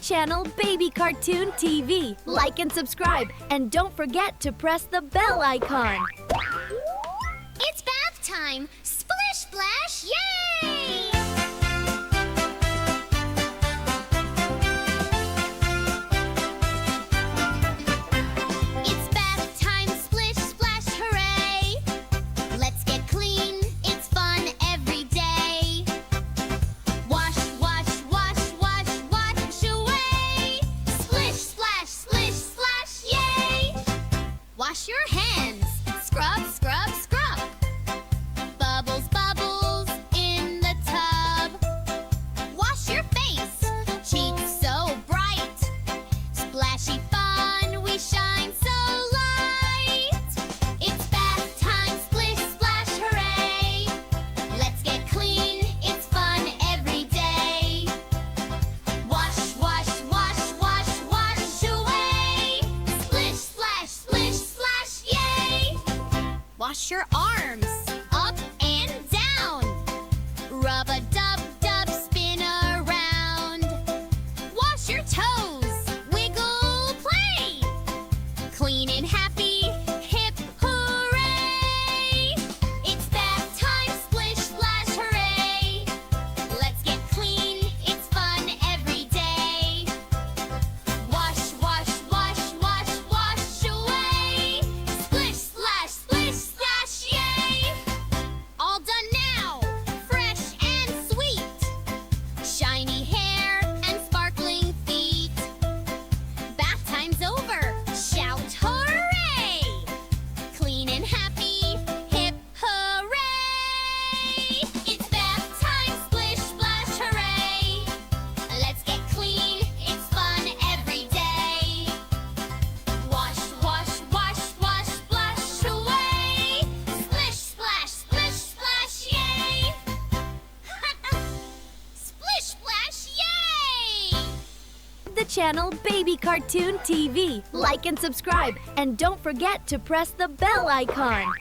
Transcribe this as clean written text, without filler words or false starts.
channel Baby Cartoon TV. Like and subscribe, and don't forget to press the bell icon. It's bath time! Splish Splash, yay! It's bath time, splish splash, hooray! Let's get clean, it's fun every day. Wash, wash, wash, wash, wash away. Splish splash, yay! Wash your hands, scrub, scrub, scrub. Bubbles, bubbles in the tub. Wash your face, cheeks so bright. Splashy fun, we shine so light. It's bath time, splish splash, hooray! Let's get clean, it's fun every day. Wash, wash, wash, wash, wash away. Splish splash, yay! Wash your arms, up and down. Rub a dub dub, spin around. Wash your toes, wiggle, play. Clean and happy, hip hooray! It's bath time, splish splash, hooray! Let's get clean, it's fun every day. Wash, wash, wash, wash, wash away. Splish splash, yay! All done now, fresh and sweet. Shiny hair and sparkling feet. Bath time's over, shout hooray! Clean and happy, hip hooray! It's bath time, splish splash, hooray! Let's get clean, it's fun every day. Wash, wash, wash, wash, splash away. Splish splash, yay! Splish splash, yay! The channel Baby Cartoon TV. Like and subscribe, and don't forget to press the bell icon.